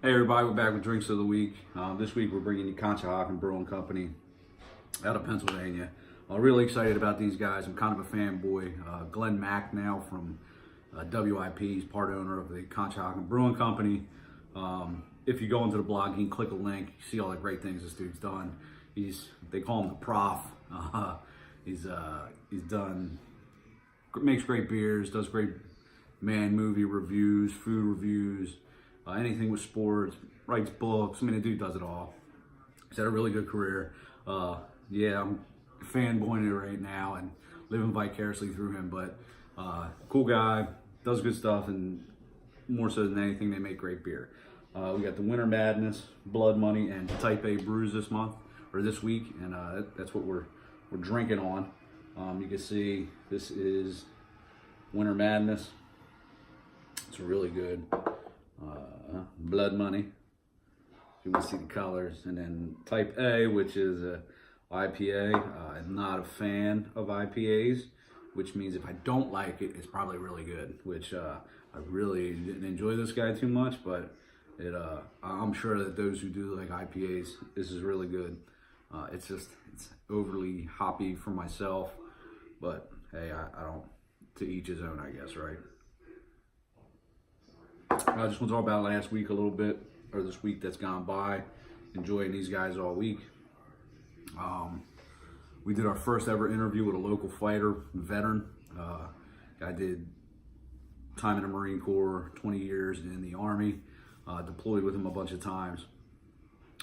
Hey everybody, we're back with Drinks of the Week. This week we're bringing you Conshohocken Brewing Company out of Pennsylvania. Really excited about these guys. I'm kind of a fanboy. Glenn Mack now from WIP, he's part owner of the Conshohocken Brewing Company. If you go into the blog, you can click a link, you see all the great things this dude's done. They call him the Prof. He's done, makes great beers, does great movie reviews, food reviews, anything with sports, writes books. I mean, the dude does it all. He's had a really good career. Yeah, I'm fanboying it right now and living vicariously through him, but cool guy, does good stuff, and more so than anything, they make great beer. We got the Winter Madness, Blood Money, and Type A brews this month, or this week, and that's what we're drinking on. You can see this is Winter Madness. It's really good. Blood Money, if you want to see the colors, and then Type A, which is a IPA. I'm not a fan of IPAs, which means if I don't like it, it's probably really good, which I really didn't enjoy this guy too much, but I'm sure that those who do like IPAs, this is really good. It's overly hoppy for myself, but hey, I don't, to each his own, I guess, right? I just want to talk about last week a little bit, or this week that's gone by. Enjoying these guys all week. We did our first ever interview with a local fighter, veteran. Guy did time in the Marine Corps, 20 years in the Army, deployed with him a bunch of times.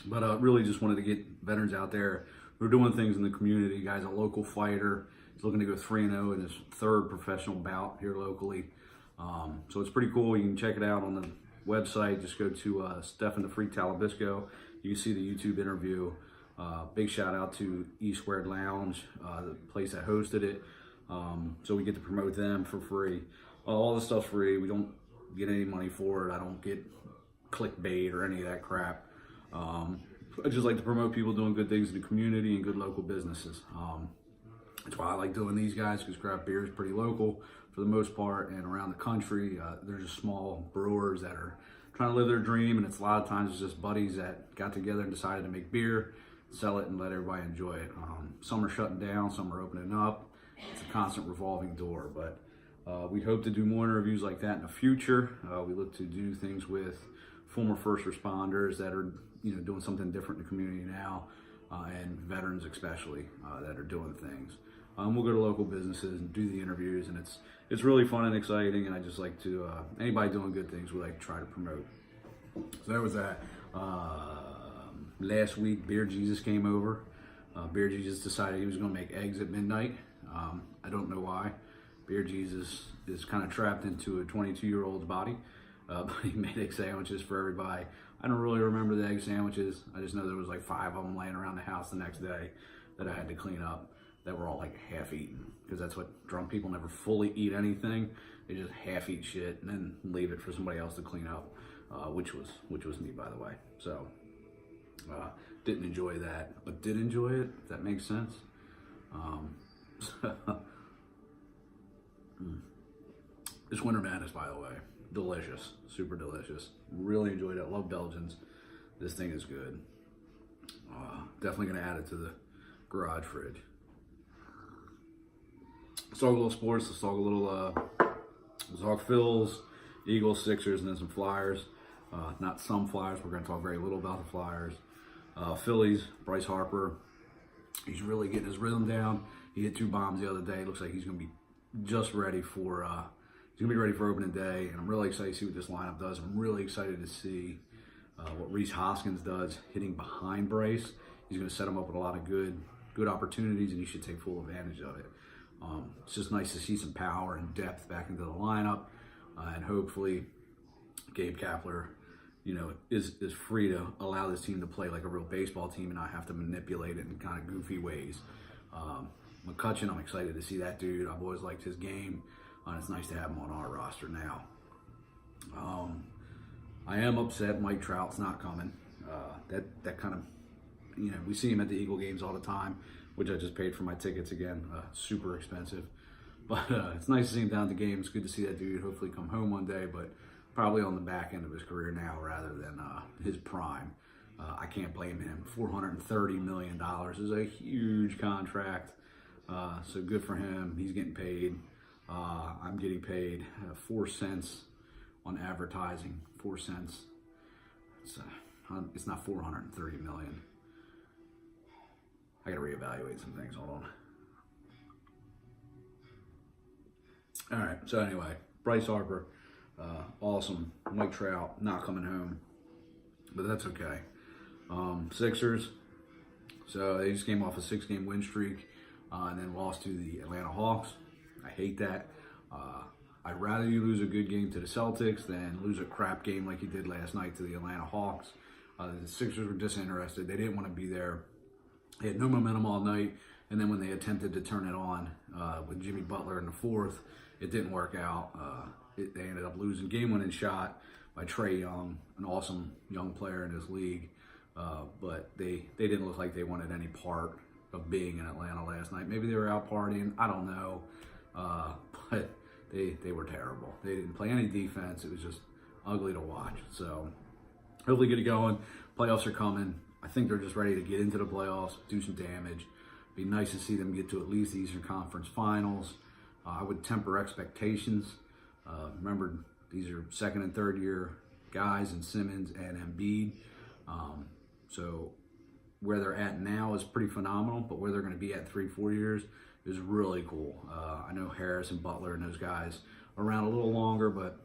But really just wanted to get veterans out there who are doing things in the community. Guy's a local fighter. He's looking to go 3-0 in his third professional bout here locally. So it's pretty cool. You can check it out on the website. Just go to Stefan the Freak Talabisco. You can see the YouTube interview. Big shout out to E Squared Lounge, the place that hosted it. So we get to promote them for free. All the stuff's free. We don't get any money for it. I don't get clickbait or any of that crap. I just like to promote people doing good things in the community and good local businesses. That's why I like doing these guys, because craft beer is pretty local for the most part, and around the country, there's just small brewers that are trying to live their dream, and it's a lot of times it's just buddies that got together and decided to make beer, sell it, and let everybody enjoy it. Some are shutting down, some are opening up. It's a constant revolving door, but we hope to do more interviews like that in the future. We look to do things with former first responders that are doing something different in the community now, and veterans especially that are doing things. We'll go to local businesses and do the interviews, and it's really fun and exciting, and I just like to, anybody doing good things, we like to try to promote. So that was that. Last week, Beer Jesus came over. Beer Jesus decided he was going to make eggs at midnight. I don't know why. Beer Jesus is kind of trapped into a 22-year-old's body, but he made egg sandwiches for everybody. I don't really remember the egg sandwiches. I just know there was like 5 of them laying around the house the next day that I had to clean up, that were all like half eaten, because that's what drunk people never fully eat anything. They just half eat shit and then leave it for somebody else to clean up, which was me, by the way. So didn't enjoy that, but did enjoy it, if that makes sense. This Winter Madness, by the way, delicious, super delicious. Really enjoyed it. Love Belgians. This thing is good. Definitely gonna add it to the garage fridge. Let's talk a little sports. Let's talk a little, let's talk Phils, Eagles, Sixers, and then some Flyers. Not some Flyers. We're going to talk very little about the Flyers. Phillies, Bryce Harper. He's really getting his rhythm down. He hit 2 bombs the other day. Looks like he's going to be just ready for, he's going to be ready for opening day. And I'm really excited to see what this lineup does. I'm really excited to see what Rhys Hoskins does hitting behind Bryce. He's going to set him up with a lot of good opportunities, and he should take full advantage of it. It's just nice to see some power and depth back into the lineup, and hopefully Gabe Kapler, is free to allow this team to play like a real baseball team and not have to manipulate it in kind of goofy ways. McCutcheon, I'm excited to see that dude. I've always liked his game, and it's nice to have him on our roster now. I am upset Mike Trout's not coming. That kind of, we see him at the Eagle games all the time, which I just paid for my tickets again, super expensive. But it's nice to see him down at the game. It's good to see that dude hopefully come home one day, but probably on the back end of his career now rather than his prime. I can't blame him. $430 million is a huge contract. So good for him. He's getting paid. I'm getting paid 4 cents on advertising. 4 cents. It's not 430 million. I gotta reevaluate some things. Hold on. All right. So anyway, Bryce Harper, awesome. Mike Trout not coming home, but that's okay. Sixers. So they just came off a 6-game win streak and then lost to the Atlanta Hawks. I hate that. I'd rather you lose a good game to the Celtics than lose a crap game like you did last night to the Atlanta Hawks. The Sixers were disinterested. They didn't want to be there. They had no momentum all night. And then when they attempted to turn it on with Jimmy Butler in the fourth, it didn't work out. They ended up losing game-winning shot by Trae Young, an awesome young player in this league. But they didn't look like they wanted any part of being in Atlanta last night. Maybe they were out partying. I don't know. But they were terrible. They didn't play any defense. It was just ugly to watch. So hopefully get it going. Playoffs are coming. I think they're just ready to get into the playoffs, do some damage. Be nice to see them get to at least the Eastern Conference Finals. I would temper expectations. Remember, these are second and third year guys in Simmons and Embiid. So where they're at now is pretty phenomenal, but where they're going to be at 3-4 years is really cool. I know Harris and Butler and those guys are around a little longer, but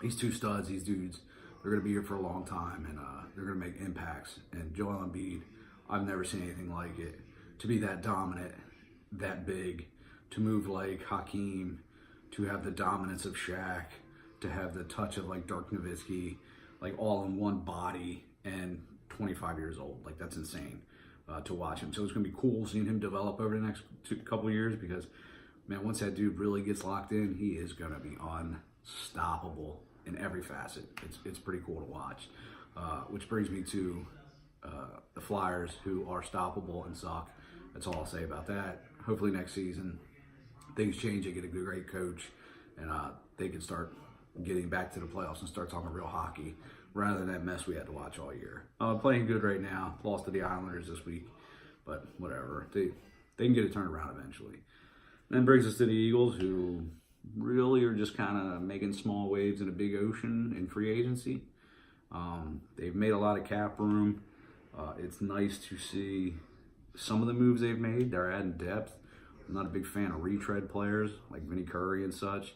these two studs, these dudes, they're going to be here for a long time, and they're going to make impacts. And Joel Embiid, I've never seen anything like it. To be that dominant, that big, to move like Hakeem, to have the dominance of Shaq, to have the touch of like Dirk Nowitzki, like all in one body, and 25 years old. Like, that's insane to watch him. So it's going to be cool seeing him develop over the next couple of years because, man, once that dude really gets locked in, he is going to be unstoppable in every facet. It's pretty cool to watch. Which brings me to the Flyers, who are stoppable and suck. That's all I'll say about that. Hopefully next season things change. They get a great coach, and they can start getting back to the playoffs and start talking real hockey rather than that mess we had to watch all year. Playing good right now. Lost to the Islanders this week, but whatever. They can get it turned around eventually. And then brings us to the Eagles, who really are just kind of making small waves in a big ocean in free agency. They've made a lot of cap room. It's nice to see some of the moves they've made. They're adding depth. I'm not a big fan of retread players like Vinny Curry and such.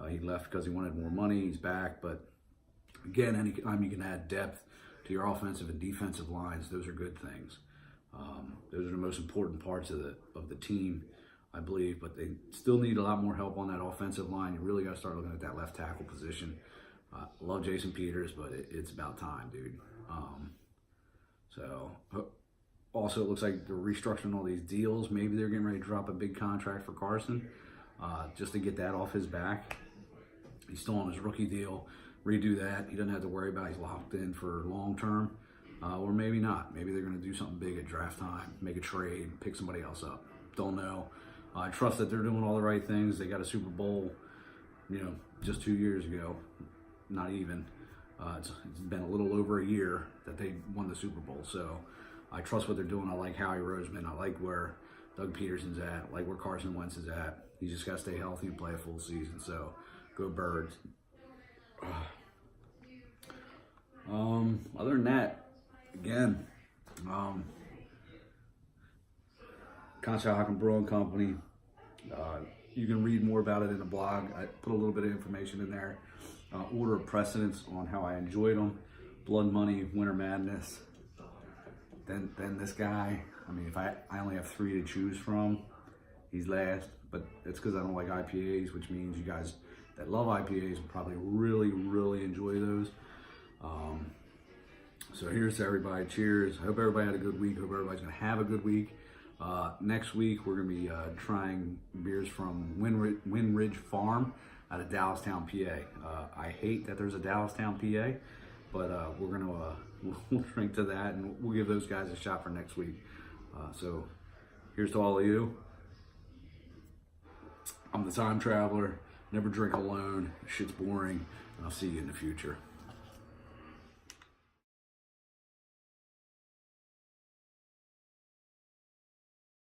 He left because he wanted more money. He's back, but again, anytime you can add depth to your offensive and defensive lines, those are good things. Those are the most important parts of the team, I believe, but they still need a lot more help on that offensive line. You really got to start looking at that left tackle position. Love Jason Peters, but it's about time, dude. Also, it looks like they're restructuring all these deals. Maybe they're getting ready to drop a big contract for Carson just to get that off his back. He's still on his rookie deal. Redo that. He doesn't have to worry about he's locked in for long term. Or maybe not. Maybe they're going to do something big at draft time, make a trade, pick somebody else up. Don't know. I trust that they're doing all the right things. They got a Super Bowl, just 2 years ago. Not even. It's been a little over a year that they won the Super Bowl. So I trust what they're doing. I like Howie Roseman. I like where Doug Peterson's at. I like where Carson Wentz is at. He just got to stay healthy and play a full season. So go Birds. Other than that, again, Conshohocken Brewing Company. You can read more about it in the blog. I put a little bit of information in there. Order of precedence on how I enjoyed them. Blood Money, Winter Madness. Then this guy. I mean, if I only have 3 to choose from, he's last. But it's because I don't like IPAs, which means you guys that love IPAs will probably really, really enjoy those. So here's to everybody. Cheers. I hope everybody had a good week. Hope everybody's going to have a good week. Next week, we're going to be trying beers from Windridge Farm out of Dallastown, PA. I hate that there's a Dallastown, PA, but we're going to we'll drink to that, and we'll give those guys a shot for next week. So here's to all of you. I'm the time traveler. Never drink alone. Shit's boring. I'll see you in the future.